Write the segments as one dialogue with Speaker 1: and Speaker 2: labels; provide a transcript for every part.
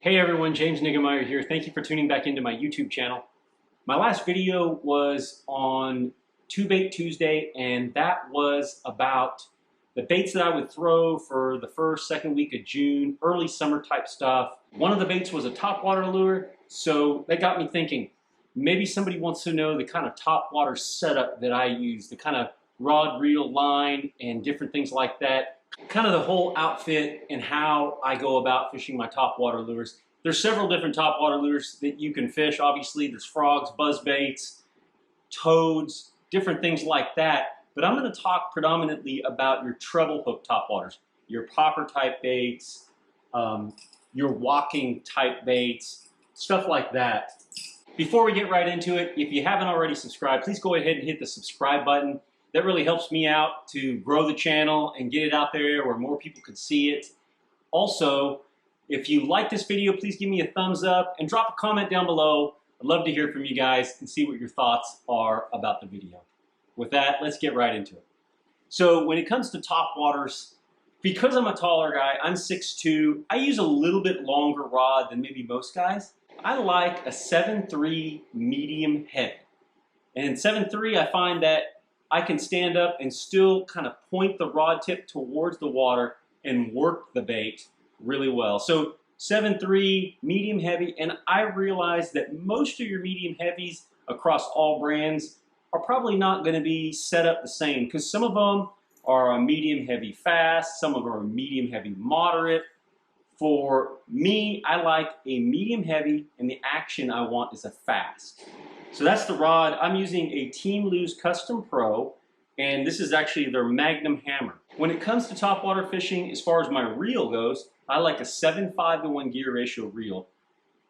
Speaker 1: Hey everyone, James Niggemeyer here. Thank you for tuning back into my YouTube channel. My last video was on Two Bait Tuesday, and that was about the baits that I would throw for the first, second week of June, early summer type stuff. One of the baits was a topwater lure, so that got me thinking, maybe somebody wants to know the kind of topwater setup that I use, the kind of rod, reel, line, and different things like that. Kind of the whole outfit and how I go about fishing my topwater lures. There's several different topwater lures that you can fish. Obviously, there's frogs, buzz baits, toads, different things like that. But I'm going to talk predominantly about your treble hook topwaters, your popper type baits, your walking type baits, stuff like that. Before we get right into it, if you haven't already subscribed, please go ahead and hit the subscribe button. That really helps me out to grow the channel and get it out there where more people could see it. Also, if you like this video, please give me a thumbs up and drop a comment down below. I'd love to hear from you guys and see what your thoughts are about the video. With that, let's get right into it. So when it comes to topwaters, because I'm a taller guy, I'm 6'2", I use a little bit longer rod than maybe most guys. I like a 7.3 medium heavy. And 7.3, I find that I can stand up and still kind of point the rod tip towards the water and work the bait really well. So 7.3, medium heavy, and I realize that most of your medium heavies across all brands are probably not going to be set up the same, because some of them are a medium heavy fast, some of them are medium heavy moderate. For me, I like a medium heavy, and the action I want is a fast. So that's the rod. I'm using a Team Lose Custom Pro, and this is actually their Magnum hammer. When it comes to topwater fishing, as far as my reel goes, I like a 7:5 to 1 gear ratio reel.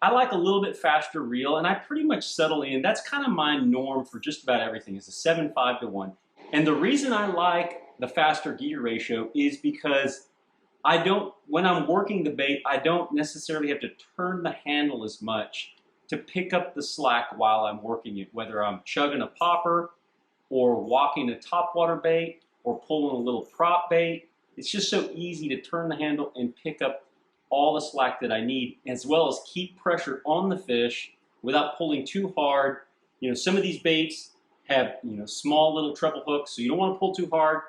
Speaker 1: I like a little bit faster reel, and I pretty much settle in. That's kind of my norm for just about everything, is a 7:5 to 1. And the reason I like the faster gear ratio is because when I'm working the bait, I don't necessarily have to turn the handle as much to pick up the slack while I'm working it, whether I'm chugging a popper or walking a topwater bait or pulling a little prop bait. It's just so easy to turn the handle and pick up all the slack that I need, as well as keep pressure on the fish without pulling too hard. You know, some of these baits have, small little treble hooks, so you don't want to pull too hard,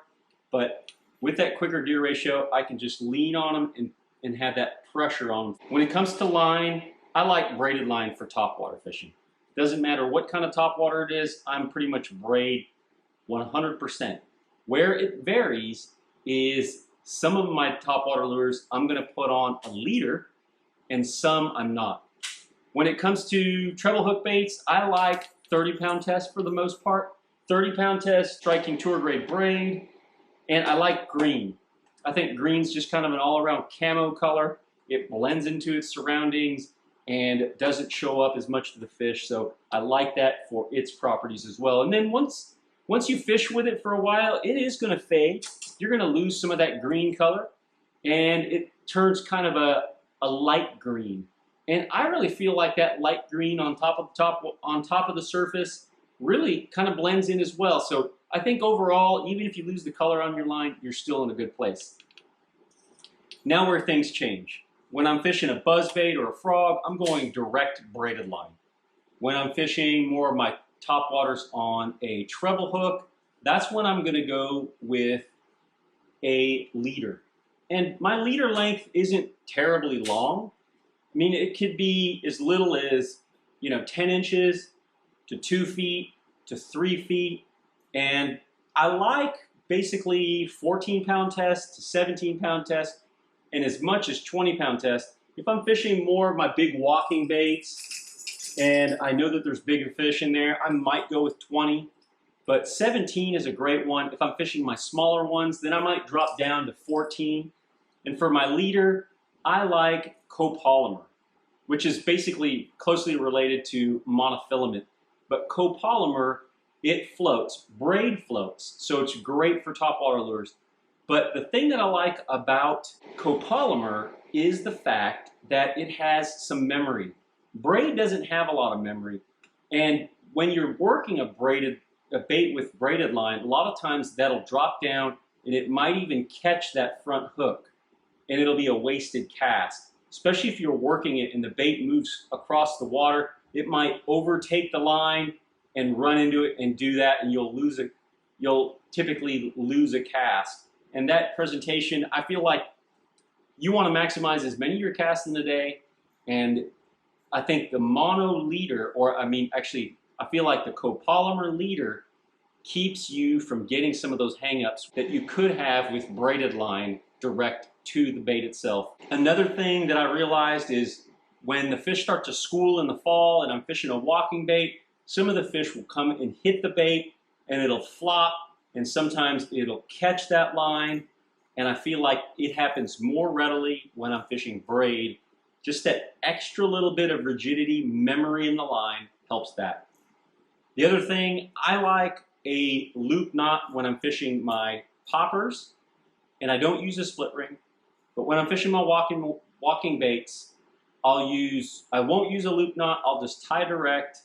Speaker 1: but with that quicker gear ratio, I can just lean on them and have that pressure on them. When it comes to line, I like braided line for topwater fishing. Doesn't matter what kind of topwater it is, I'm pretty much braid 100%. Where it varies is some of my topwater lures I'm going to put on a leader, and some I'm not. When it comes to treble hook baits, I like 30-pound test for the most part. 30-pound test, striking tour grade braid, and I like green. I think green's just kind of an all-around camo color. It blends into its surroundings and it doesn't show up as much to the fish, so I like that for its properties as well. And then once you fish with it for a while, it is going to fade. You're going to lose some of that green color, and it turns kind of a light green. And I really feel like that light green on top of the surface really kind of blends in as well. So I think overall, even if you lose the color on your line, you're still in a good place. Now where things change. When I'm fishing a buzzbait or a frog, I'm going direct braided line. When I'm fishing more of my topwaters on a treble hook, that's when I'm going to go with a leader. And my leader length isn't terribly long. I mean, it could be as little as 10 inches to 2 feet to 3 feet. And I like basically 14-pound test to 17-pound test, and as much as 20-pound test. If I'm fishing more of my big walking baits and I know that there's bigger fish in there, I might go with 20, but 17 is a great one. If I'm fishing my smaller ones, then I might drop down to 14. And for my leader, I like copolymer, which is basically closely related to monofilament. But copolymer, it floats, braid floats, so it's great for topwater lures. But the thing that I like about copolymer is the fact that it has some memory. Braid doesn't have a lot of memory, and when you're working a bait with braided line, a lot of times that'll drop down and it might even catch that front hook, and it'll be a wasted cast. especially if you're working it and the bait moves across the water, it might overtake the line and run into it and do that, and you'll typically lose a cast. And that presentation, I feel like you want to maximize as many of your casts in the day, and I think the mono leader, I feel like the copolymer leader keeps you from getting some of those hangups that you could have with braided line direct to the bait itself. Another thing that I realized is when the fish start to school in the fall and I'm fishing a walking bait, some of the fish will come and hit the bait and it'll flop, and sometimes it'll catch that line, and I feel like it happens more readily when I'm fishing braid. Just that extra little bit of rigidity, memory in the line helps that. The other thing, I like a loop knot when I'm fishing my poppers, and I don't use a split ring, but when I'm fishing my walking baits, I won't use a loop knot, I'll just tie direct,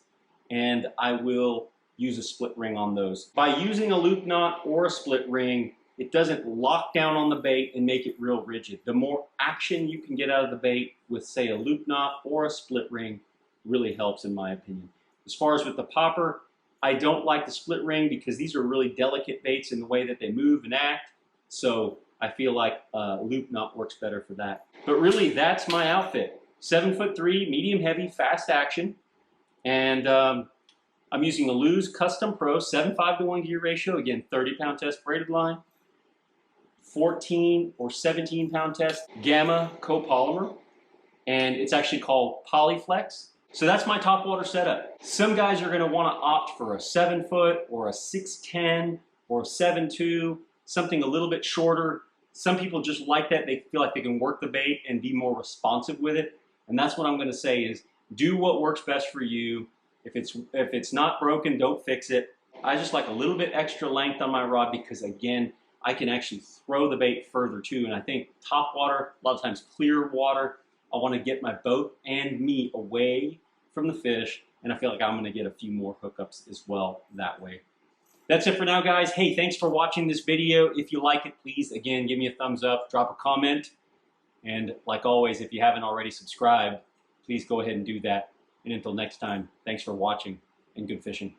Speaker 1: and I will use a split ring on those. By using a loop knot or a split ring, it doesn't lock down on the bait and make it real rigid. The more action you can get out of the bait with, say, a loop knot or a split ring really helps, in my opinion. As far as with the popper, I don't like the split ring because these are really delicate baits in the way that they move and act. So I feel like a loop knot works better for that. But really, that's my outfit. 7'3", medium heavy, fast action. And I'm using a Lew's Custom Pro 7.5 to 1 gear ratio. Again, 30-pound test braided line. 14 or 17-pound test Gamma copolymer. And it's actually called Polyflex. So that's my Topwater setup. Some guys are going to want to opt for a 7-foot or a 6'10" or a 7'2", something a little bit shorter. Some people just like that. They feel like they can work the bait and be more responsive with it. And that's what I'm going to say is do what works best for you. If it's not broken, don't fix it. I just like a little bit extra length on my rod because, again, I can actually throw the bait further too. And I think top water, a lot of times clear water, I want to get my boat and me away from the fish, and I feel like I'm going to get a few more hookups as well that way. That's it for now, guys. Hey, thanks for watching this video. If you like it, please, again, give me a thumbs up, drop a comment, and like always, if you haven't already subscribed, please go ahead and do that. And until next time, thanks for watching, and good fishing.